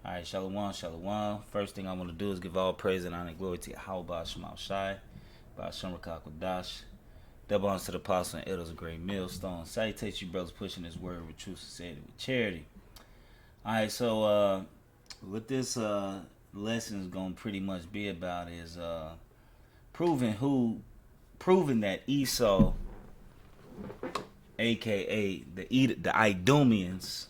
All right, shalom, shalom. First thing I want to do is give all praise and honor and glory to Yahweh Shema Shai, by Shem Dash. Double honors to the apostle and elders of great millstone. Salutations, you brothers, pushing this word with truth, sincerity, with charity. All right, so what this lesson is going to pretty much be about is proving that Esau, aka the Idumeans,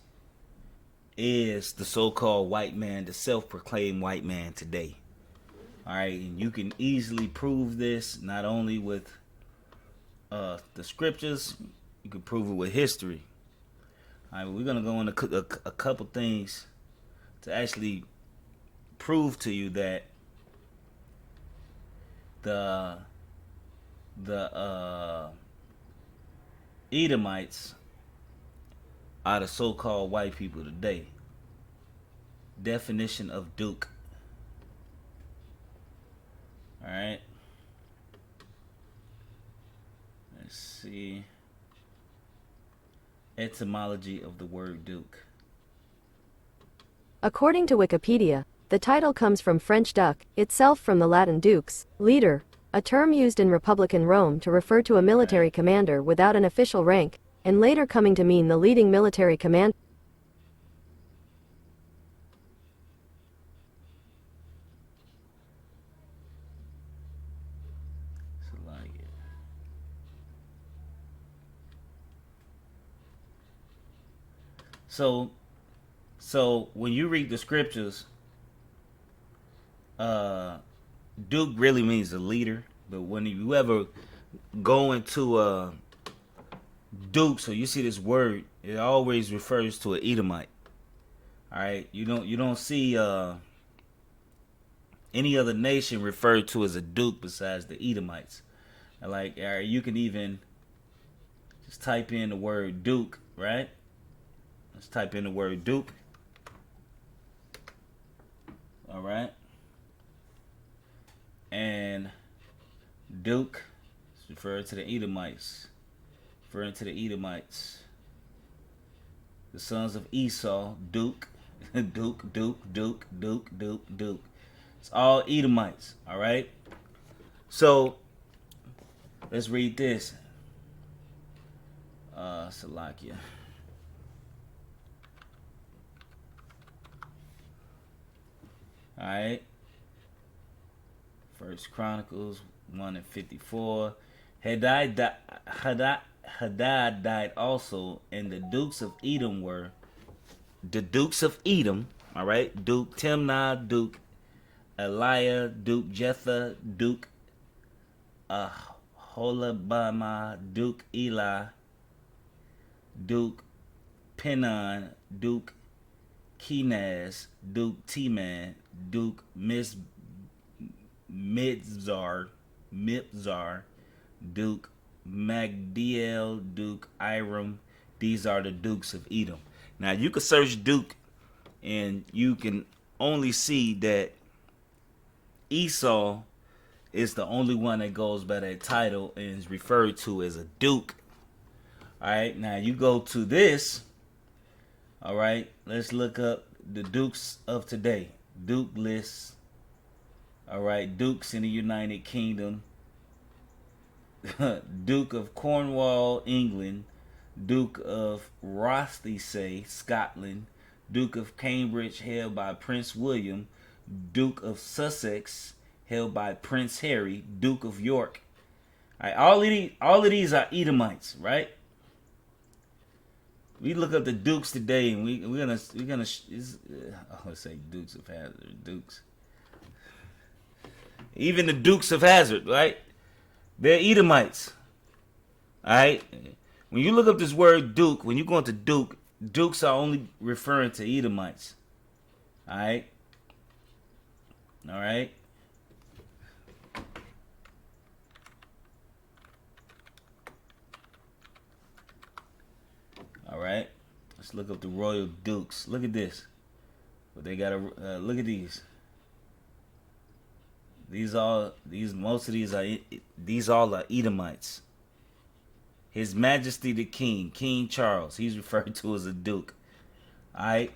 is the so-called white man, the self-proclaimed white man today. All right, and you can easily prove this not only with the scriptures, you can prove it with history. All right, we're gonna go into a couple things to actually prove to you that the Edomites are the so-called white people today. Definition of Duke. All right. Let's see. Etymology of the word Duke. According to Wikipedia, the title comes from French duc, itself from the Latin dux, leader, a term used in Republican Rome to refer to a military commander without an official rank, and later coming to mean the leading military commander. So when you read the scriptures, Duke really means a leader. But when you ever go into Duke, so you see this word, it always refers to an Edomite. All right, you don't see any other nation referred to as a Duke besides the Edomites. Like, all right, you can even just type in the word Duke, right? Let's type in the word Duke. All right. And Duke is referred to the Edomites. Referring to the Edomites. The sons of Esau, Duke. Duke. It's all Edomites. All right. So let's read this. Salakia. All right. First Chronicles 1:54. Hadad died also, and the dukes of Edom were the dukes of Edom. All right, Duke Timnah, Duke Eliah, Duke Jetha, Duke Holabama, Duke Eli, Duke Penon, Duke Kenaz, Duke T-Man, Duke Mibzar, Duke Magdiel, Duke Iram. These are the dukes of Edom. Now you can search Duke and you can only see that Esau is the only one that goes by that title and is referred to as a duke. All right, now you go to this. All right, let's look up the dukes of today. Duke lists. All right, dukes in the United Kingdom. Duke of Cornwall, England. Duke of Rothesay, Scotland. Duke of Cambridge, held by Prince William. Duke of Sussex, held by Prince Harry. Duke of York. All right, all of these are Edomites, right? We look up the dukes today, and we're gonna I would say Dukes of Hazzard, dukes. Even the Dukes of Hazzard, right? They're Edomites. All right. When you look up this word Duke, when you go into Duke, Dukes are only referring to Edomites. All right. All right. All right. Let's look up the royal dukes. Look at this. But they got to look at these. Most of these all are Edomites. His Majesty the King, King Charles, he's referred to as a duke. All right.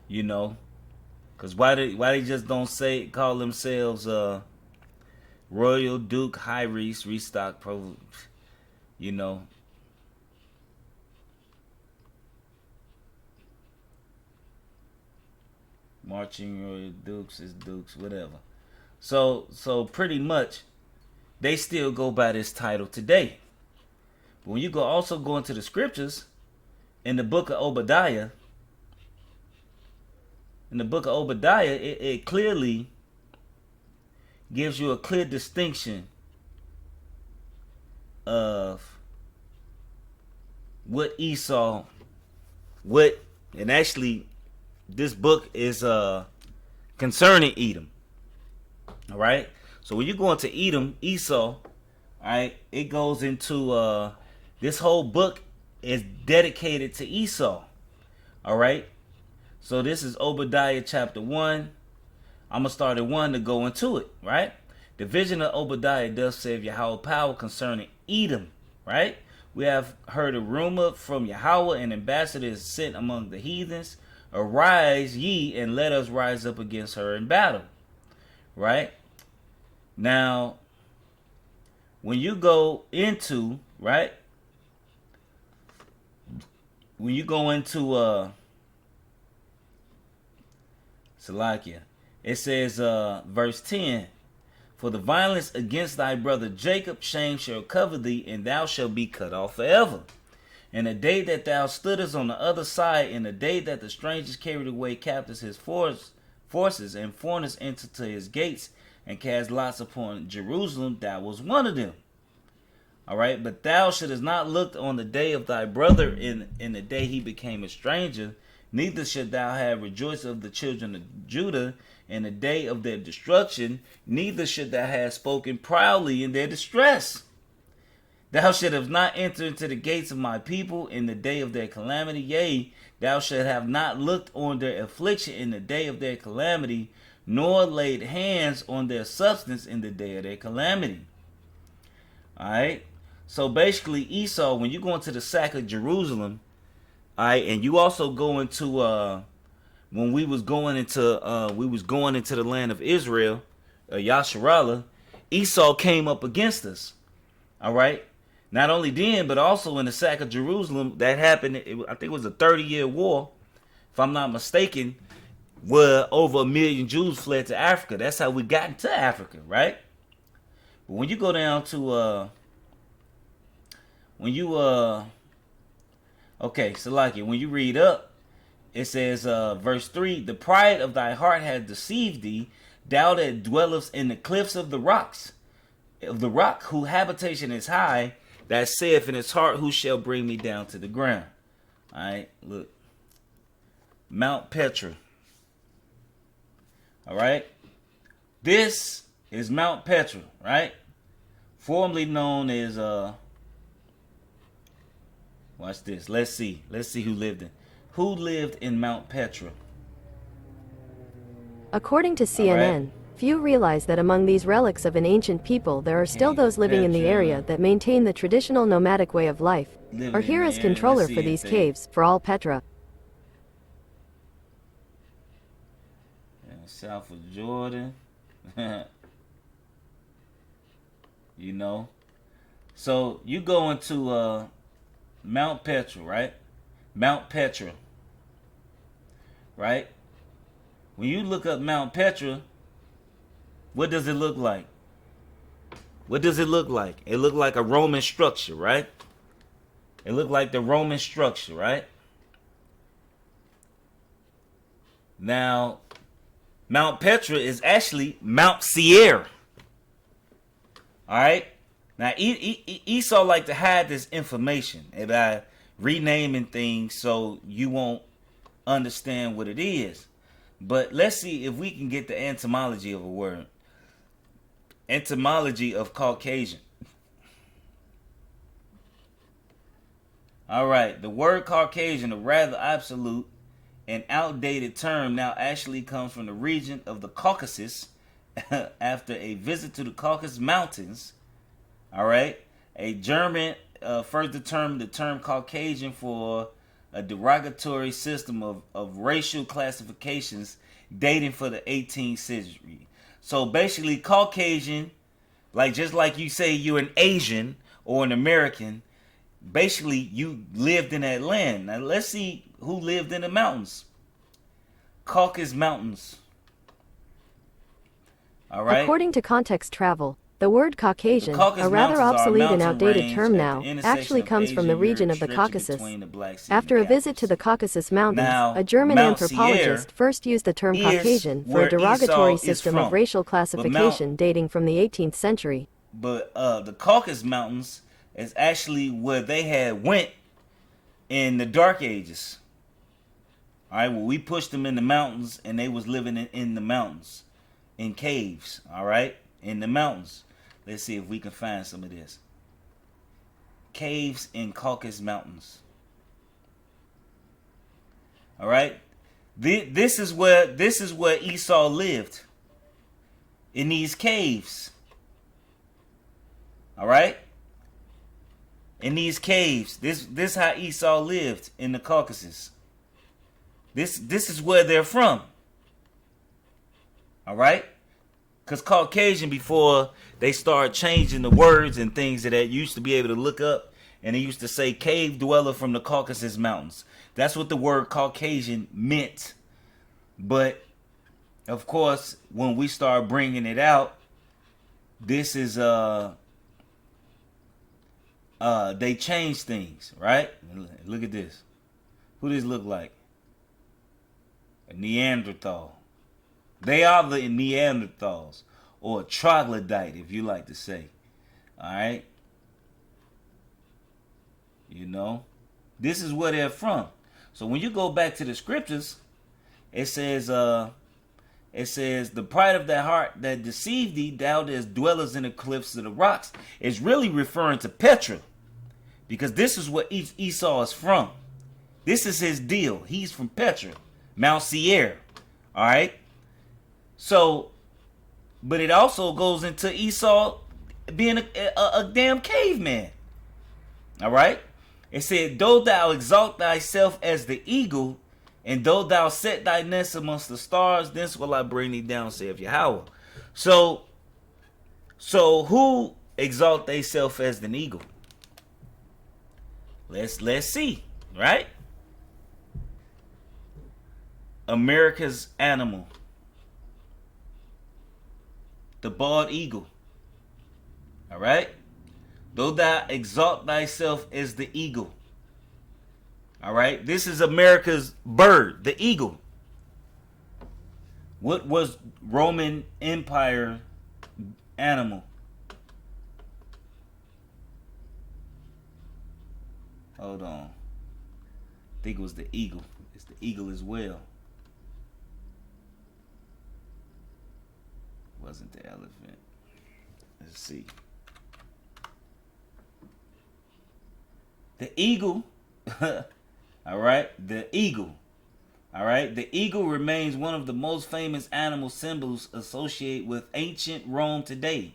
You know, because why they just don't call themselves Royal Duke High Restock Pro, you know. Marching Royal Dukes is Dukes, whatever. So pretty much they still go by this title today. But when you also go into the scriptures in the book of Obadiah, it clearly gives you a clear distinction of what Esau, and actually this book is concerning Edom. All right. So when you go into Edom, Esau, all right, it goes into this whole book is dedicated to Esau. All right. So this is Obadiah chapter 1. I'm going to start at 1 to go into it, right? The vision of Obadiah does say of Yahweh power concerning Edom, right? We have heard a rumor from Yahweh, an ambassador is sent among the heathens. Arise ye and let us rise up against her in battle, right? Now, when you go into, right? When you go into Salakia, it says verse 10, for the violence against thy brother Jacob, shame shall cover thee, and thou shalt be cut off forever. And the day that thou stoodest on the other side, in the day that the strangers carried away captives his forces, and foreigners entered to his gates, and cast lots upon Jerusalem, thou was one of them. All right, but thou shouldest not look on the day of thy brother in the day he became a stranger, neither should thou have rejoiced of the children of Judah in the day of their destruction, neither should thou have spoken proudly in their distress. Thou should have not entered into the gates of my people in the day of their calamity. Yea, thou should have not looked on their affliction in the day of their calamity, nor laid hands on their substance in the day of their calamity. Alright? So basically, Esau, when you go into the sack of Jerusalem, alright, and you also go into when we was going into the land of Israel, Yasharallah, Esau came up against us. Alright? Not only then, but also in the sack of Jerusalem, that happened, I think it was a 30-year war, if I'm not mistaken, where over 1 million Jews fled to Africa. That's how we got into Africa, right? But when you go down to, when you read up, it says, verse 3, the pride of thy heart has deceived thee, thou that dwellest in the cliffs of the rocks, of the rock, whose habitation is high, that saith in his heart, who shall bring me down to the ground? All right, look. Mount Petra. All right. This is Mount Petra, right? Formerly known as, watch this. Let's see who lived in Mount Petra. According to CNN, few realize that among these relics of an ancient people there are still those living in the area that maintain the traditional nomadic way of life. Are here as controller for these caves, for all Petra. South of Jordan. You know. So you go into Mount Petra, right? Mount Petra. Right? When you look up Mount Petra, what does it look like? What does it look like? It looked like a Roman structure, right? It looked like the Roman structure, right? Now, Mount Petra is actually Mount Seir. All right? Now, Esau like to hide this information by renaming things so you won't understand what it is. But let's see if we can get the etymology of a word. Etymology of Caucasian. All right, the word Caucasian, a rather absolute and outdated term, now actually comes from the region of the Caucasus after a visit to the Caucasus Mountains. All right, a German first determined the term Caucasian for a derogatory system of racial classifications dating for the 18th century. So basically, Caucasian, like just like you say you're an Asian or an American, basically you lived in that land. Now let's see who lived in the mountains. Caucasus Mountains. All right. According to Context Travel, the word The Caucasian, Caucasus a rather Mountains are a obsolete and mountain outdated range term at now, the intersection actually of comes from Asia the and region Europe, of the stretching Caucasus. between the Black Sea and After the a visit to the Caucasus. Caucasus Mountains, Now, a German Mount Seir anthropologist first used the term is Caucasian for a where derogatory Esau is system of from. racial But classification dating from the 18th century. the Caucasus Mountains is actually where they had went in the Dark Ages. All right, well, we pushed them in the mountains, and they was living in the mountains, in caves. All right, in the mountains. Let's see if we can find some of this. Caves in Caucasus Mountains. All right, this is where Esau lived, in these caves. All right, in these caves. This how Esau lived in the Caucasus. This is where they're from. All right? Because Caucasian, before they started changing the words and things that used to be able to look up, and they used to say cave dweller from the Caucasus Mountains. That's what the word Caucasian meant. But, of course, when we start bringing it out, this is, they changed things, right? Look at this. Who does this look like? A Neanderthal. They are the Neanderthals, or a troglodyte, if you like to say. All right. You know, this is where they're from. So when you go back to the scriptures, it says, the pride of thy heart that deceived thee, thou as dwellers in the cliffs of the rocks, is really referring to Petra, because this is where Esau is from. This is his deal. He's from Petra. Mount Seir. All right. So, but it also goes into Esau being a damn caveman. All right. It said, though thou exalt thyself as the eagle, and though thou set thy nest amongst the stars, thence will I bring thee down, saith Yahweh. So who exalt thyself as an eagle? Let's see. Right. America's animal, the bald eagle. All right. Though thou exalt thyself as the eagle. All right. This is America's bird, the eagle. What was Roman Empire animal? Hold on. I think it was the eagle. It's the eagle as well. Wasn't the elephant. Let's see. The eagle. All right. The eagle. All right. The eagle remains one of the most famous animal symbols associated with ancient Rome today.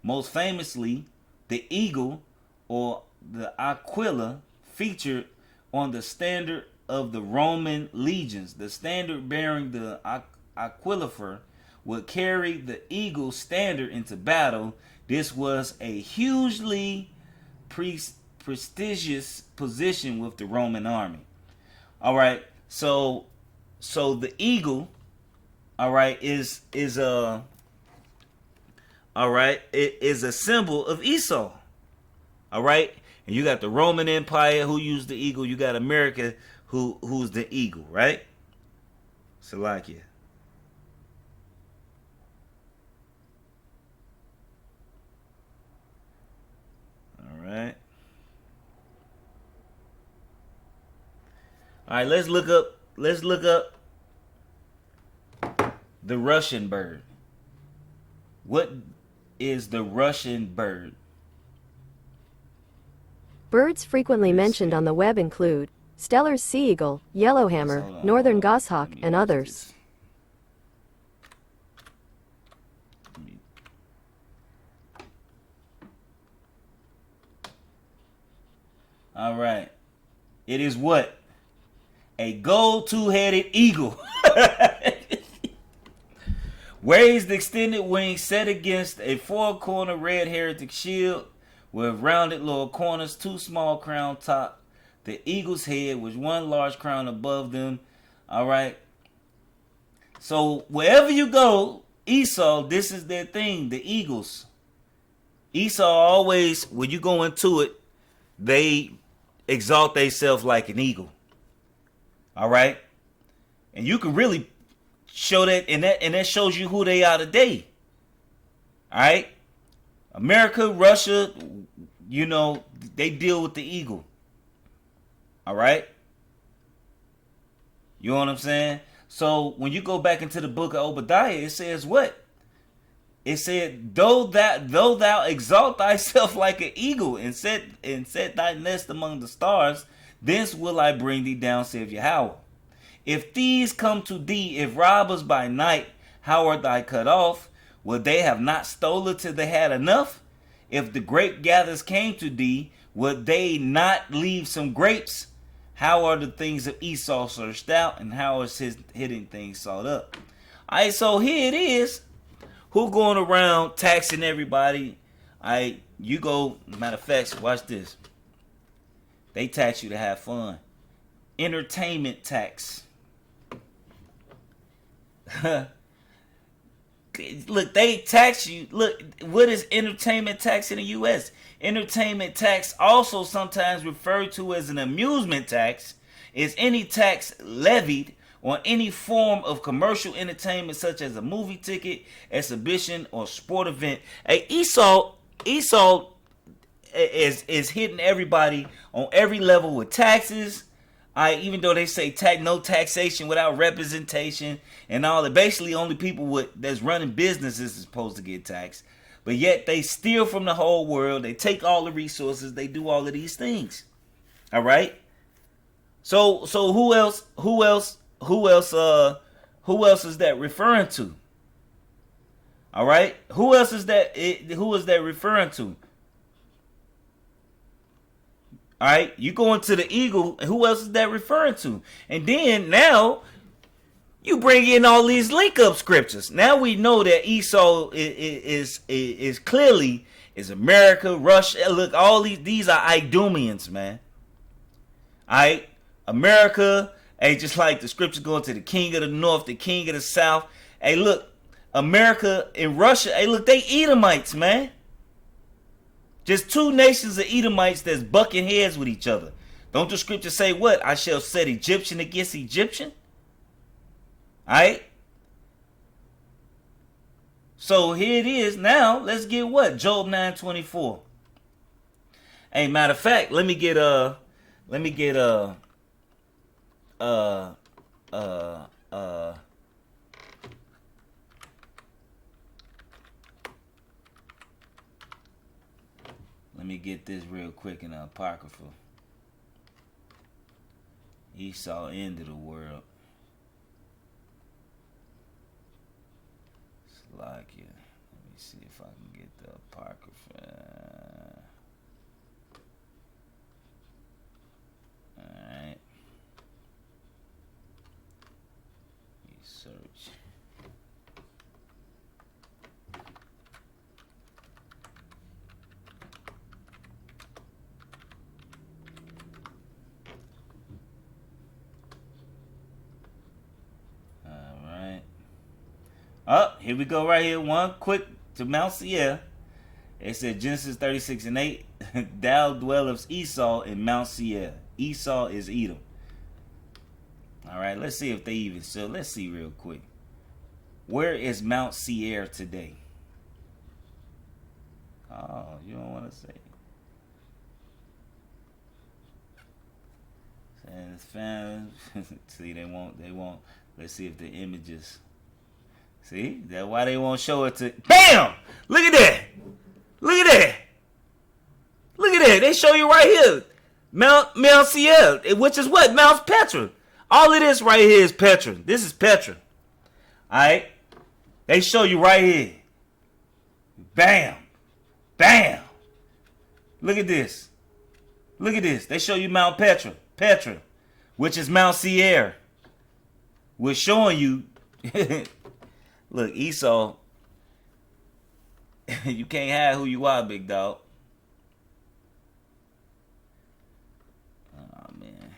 Most famously, the eagle, or the aquila, featured on the standard of the Roman legions. The standard bearing the aquilifer would carry the eagle standard into battle. This was a hugely prestigious position with the Roman army. All right, so the eagle, all right, is a symbol of Esau. All right, and you got the Roman Empire who used the eagle. You got America who's the eagle, right? Salakia. Right. All right, let's look up the Russian bird. What is the Russian bird? Birds frequently mentioned on the web include Steller's sea eagle, yellowhammer, northern goshawk, and others. All right. It is what? a gold two-headed eagle. Raised extended wings set against a four-corner red heritage shield with rounded lower corners, two small crown top. The eagle's head was one large crown above them. All right. So wherever you go, Esau, this is their thing, the eagles. Esau always, when you go into it, they exalt themselves like an eagle. All right? And you can really show that, and that shows you who they are today. All right? America, Russia, you know, they deal with the eagle. All right? You know what I'm saying? So when you go back into the book of Obadiah, it says what? It said, though thou exalt thyself like an eagle and set thy nest among the stars, thence will I bring thee down, saith Yahweh. If thieves come to thee, if robbers by night, how art thou cut off? Would they have not stolen till they had enough? If the grape gatherers came to thee, would they not leave some grapes? How are the things of Esau searched out, and how is his hidden things sought up? All right, so here it is. Who going around taxing everybody? You go, matter of fact, watch this. They tax you to have fun. Entertainment tax. Look, they tax you. Look, what is entertainment tax in the U.S.? Entertainment tax, also sometimes referred to as an amusement tax, is any tax levied on any form of commercial entertainment such as a movie ticket, exhibition, or sport event. Hey, Esau is hitting everybody on every level with taxes. Even though they say no taxation without representation and all that, basically only people that's running businesses is supposed to get taxed. But yet they steal from the whole world. They take all the resources. They do all of these things. All right. So who else is that referring to? All right. Who is that referring to? All right, you go into the eagle, and who else is that referring to? And then now you bring in all these link-up scriptures. Now we know that Esau is clearly is America, Russia. Look, all these are Idumeans, man. All right, America. Hey, just like the scriptures going to the king of the north, the king of the south. Hey, look, America and Russia. Hey, look, they Edomites, man. Just two nations of Edomites that's bucking heads with each other. Don't the scripture say what? I shall set Egyptian against Egyptian? Alright? So here it is. Now, let's get what? Job 9:24. Hey, matter of fact, let me get this real quick in the Apocrypha. Esau end of the world. Slakia. Let me see if I can get the Apocrypha. Alright. Search. Oh, here we go right here. One quick to Mount Seir. It said Genesis 36:8. Thou dwellest Esau in Mount Seir. Esau is Edom. All right, let's see if they even so. Let's see real quick. Where is Mount Seir today? Oh, you don't want to say. Says found. See, they won't. Let's see if the images. See, that's why they won't show it to. Bam! Look at that! Look at that! Look at that! They show you right here, Mount Seir, which is what? Mount Petra. All of this right here is Petra. This is Petra. All right, they show you right here. Bam, bam. Look at this. Look at this. They show you Mount Petra. Petra. which is Mount Seir. We're showing you. Look, Esau, you can't hide who you are, big dog. Oh man,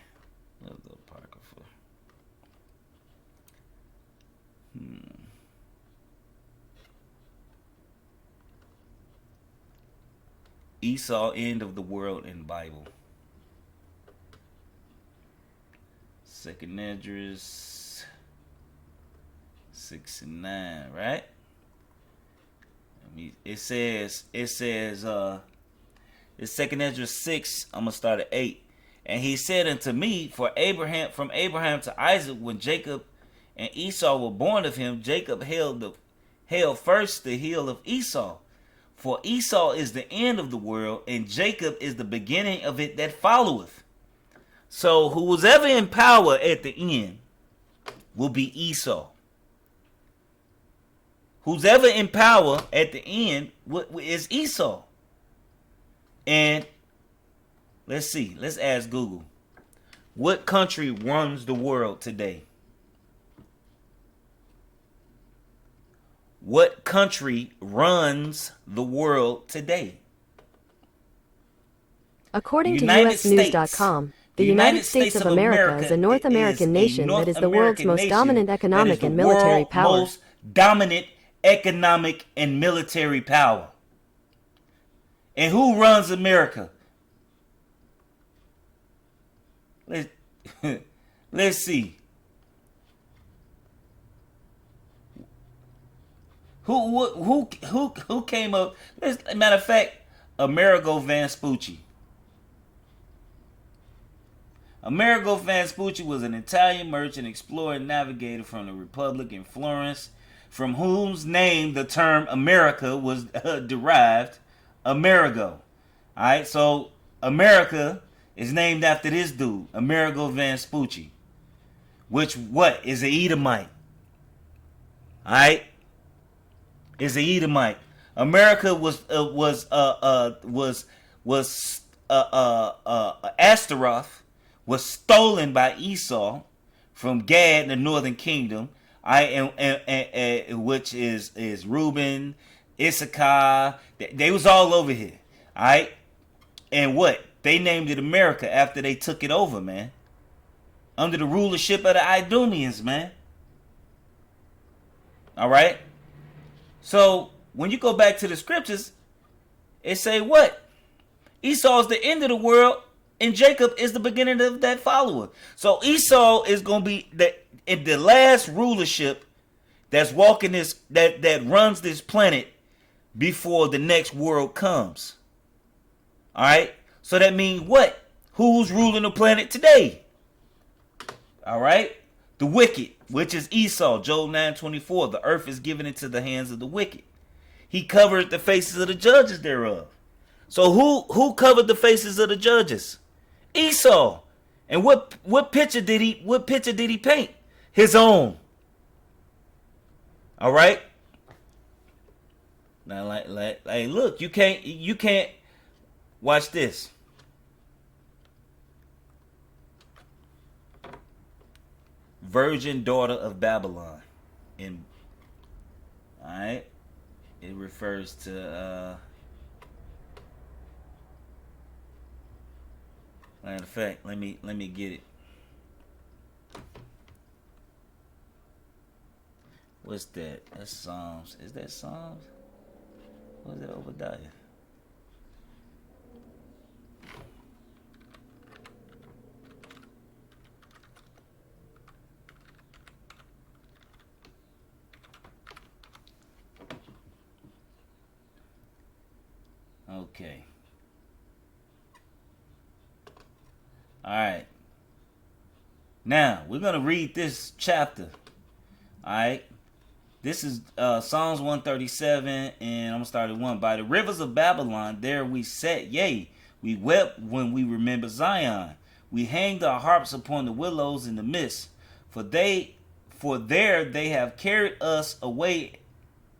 let's go Apocrypha. Esau, end of the world in Bible. Second Esdras 6 and 9, right? It says it's Second Esdras 6. I'm gonna start at 8. And he said unto me, from Abraham to Isaac, when Jacob and Esau were born of him, Jacob held first the heel of Esau. For Esau is the end of the world, and Jacob is the beginning of it that followeth. So who was ever in power at the end will be Esau. Who's ever in power at the end is Esau. And let's see. Let's ask Google. What country runs the world today? What country runs the world today? According to USNews.com, the United States of America is a North American nation that is the world's most dominant economic and military power. Most dominant economic and military power. And who runs America? Let's see. Who came up? Matter of fact, Amerigo Vespucci. Amerigo Vespucci was an Italian merchant, explorer, and navigator from the Republic in Florence, from whose name the term America was derived. Amerigo. All right, so America is named after this dude, Amerigo Vespucci, which is an Edomite. All right. Is an Edomite. America was Ashtaroth was stolen by Esau from Gad, the northern kingdom. Which is Reuben, Issachar. They was all over here. All right, and they named it America after they took it over, man, under the rulership of the Idumeans, man. All right. So when you go back to the scriptures, it say what? Esau is the end of the world, and Jacob is the beginning of that follower. So Esau is gonna be the last rulership that's walking this that runs this planet before the next world comes. All right. So that means what? Who's ruling the planet today? All right. The wicked, which is Esau, Job 9:24. The earth is given into the hands of the wicked. He covered the faces of the judges thereof. So who covered the faces of the judges? Esau. And what picture did he paint? His own. All right. Now, like, look, you can't watch this. Virgin daughter of Babylon. Alright. It refers to matter of fact, let me get it. What's that? That's Psalms. Is that Psalms? Or is that Obadiah? Okay. All right. Now, we're going to read this chapter. All right. This is Psalms 137, and I'm going to start at 1. By the rivers of Babylon, there we sat, yea, we wept when we remembered Zion. We hanged our harps upon the willows in the midst. For there they have carried us away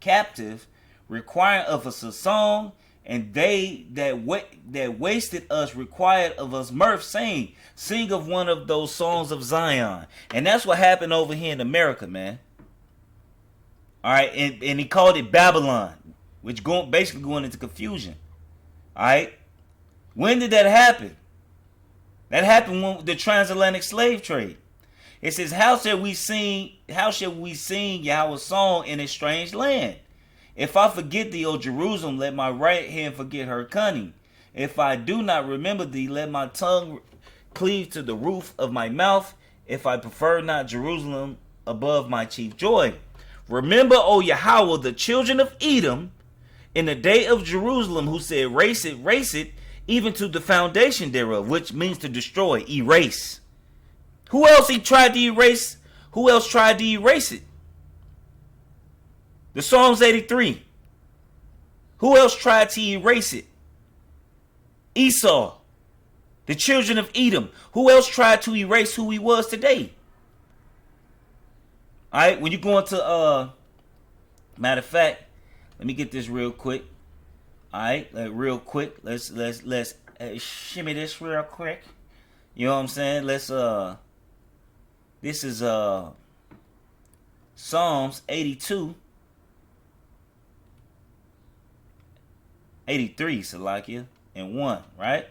captive, requiring of us a song And they that wasted us required of us mirth, saying, sing of one of those songs of Zion. And that's what happened over here in America, man. All right, and he called it Babylon, which basically going into confusion. All right, when did that happen? That happened when the transatlantic slave trade. It says, how shall we sing Yahweh's song in a strange land? If I forget thee, O Jerusalem, let my right hand forget her cunning. If I do not remember thee, let my tongue cleave to the roof of my mouth. If I prefer not Jerusalem above my chief joy. Remember, O Yahweh, the children of Edom, in the day of Jerusalem, who said, race it, even to the foundation thereof, which means to destroy, erase. Who else tried to erase? Who else tried to erase it? The Psalms 83. Who else tried to erase it? Esau. The children of Edom. Who else tried to erase who he was today? Alright, when you go into matter of fact, let me get this real quick. Alright, real quick. Let's shimmy this real quick. You know what I'm saying? This is Psalms 82. 83, Salakia, and 1, right?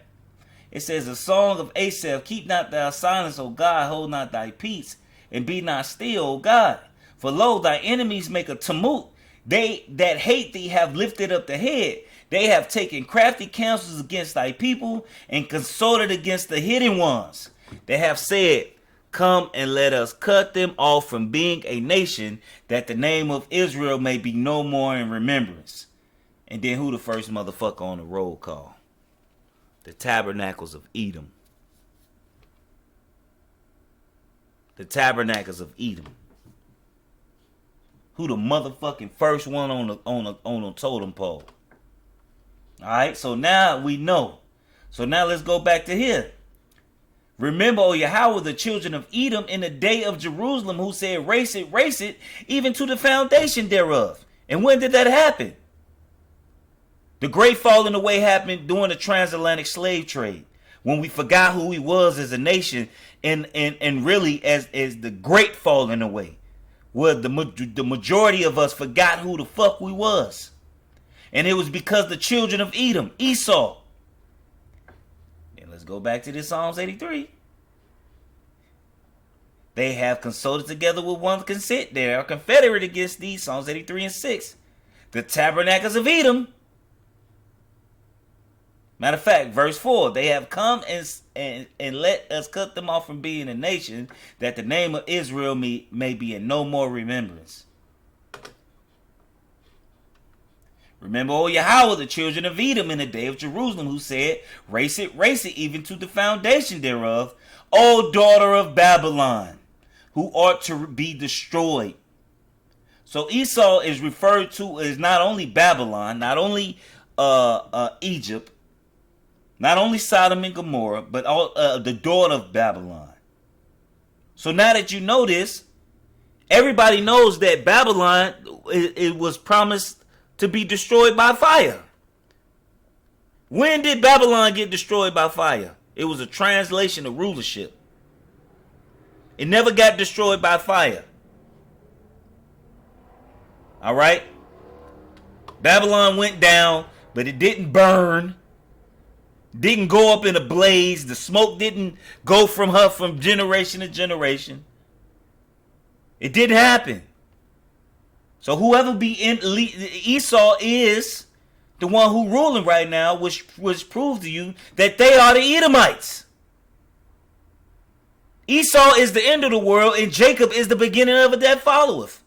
It says, a song of Asaph, keep not thou silence, O God, hold not thy peace, and be not still, O God. For lo, thy enemies make a tumult. They that hate thee have lifted up the head. They have taken crafty counsels against thy people, and consulted against the hidden ones. They have said, come and let us cut them off from being a nation, that the name of Israel may be no more in remembrance. And then who the first motherfucker on the roll call? The Tabernacles of Edom. The Tabernacles of Edom. Who the motherfucking first one on the totem pole? Alright, so now we know. So now let's go back to here. Remember, O Yahweh, the children of Edom in the day of Jerusalem, who said, race it, even to the foundation thereof. And when did that happen? The great falling away happened during the transatlantic slave trade, when we forgot who we was as a nation, and really as the great falling away, where the majority of us forgot who the fuck we was. And it was because the children of Edom, Esau. And let's go back to this Psalms 83. They have consulted together with one consent. They are confederate against these, Psalms 83 and 6. The tabernacles of Edom. Matter of fact, verse 4, they have come and let us cut them off from being a nation, that the name of Israel may be in no more remembrance. Remember, O Yahweh, the children of Edom in the day of Jerusalem, who said, race it, even to the foundation thereof, O daughter of Babylon, who ought to be destroyed. So Esau is referred to as not only Babylon, not only Egypt, not only Sodom and Gomorrah, but the daughter of Babylon. So now that you know this, everybody knows that Babylon, it was promised to be destroyed by fire. When did Babylon get destroyed by fire? It was a translation of rulership. It never got destroyed by fire. All right? Babylon went down, but it didn't burn. Didn't go up in a blaze. The smoke didn't go from her from generation to generation. It didn't happen. So whoever be in Esau is the one who ruling right now, which proves to you that they are the Edomites. Esau is the end of the world, and Jacob is the beginning of it that followeth.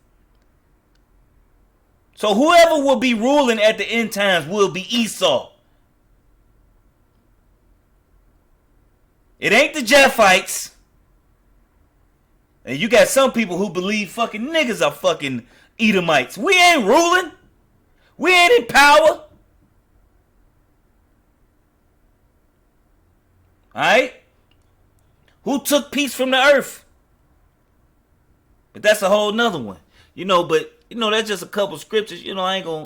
So whoever will be ruling at the end times will be Esau. It ain't the Japhites. And you got some people who believe fucking niggas are fucking Edomites. We ain't ruling. We ain't in power. Alright? Who took peace from the earth? But that's a whole nother one. But that's just a couple scriptures. I ain't gonna,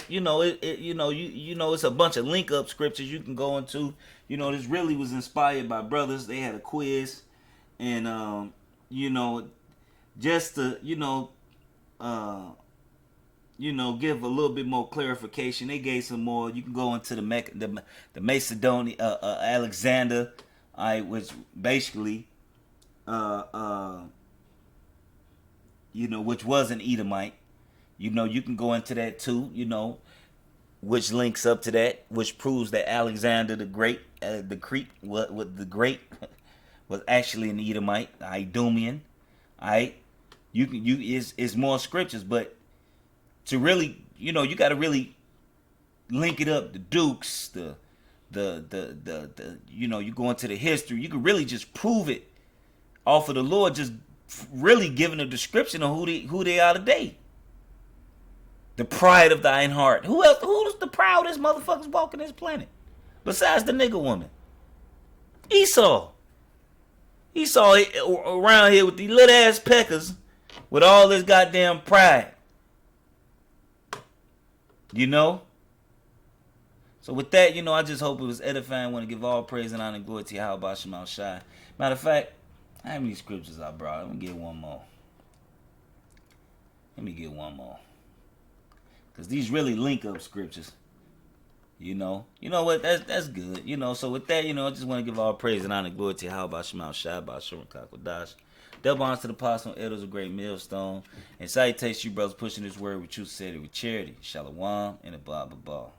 it's a bunch of link up scriptures you can go into. This really was inspired by brothers. They had a quiz, and just to give a little bit more clarification. They gave some more. You can go into the Macedonian Alexander, which basically, which was an Edomite. You can go into that too. Which links up to that, which proves that Alexander the Great, what the Great, was actually an Edomite, Idumean. Alright, is more scriptures, but to really, you got to really link it up. The Dukes, you go into the history. You can really just prove it off of the Lord, just really giving a description of who they are today. The pride of thine heart. Who's the proudest motherfuckers walking this planet? Besides the nigga woman. Esau. Esau around here with these little ass peckers with all this goddamn pride. So with that, I just hope it was edifying. I want to give all praise and honor and glory to Yahweh Shema Shai. Matter of fact, how many scriptures I brought? Let me get one more. Because these really link up scriptures. You know what? That's good. So with that, I just want to give all praise and honor and glory to Yahweh Shema Shai, Bashur Kakodash. Double honors to the apostle, elders of great millstone. And salutations to you brothers pushing this word with truth, said it with charity. Shalom and a blah blah blah.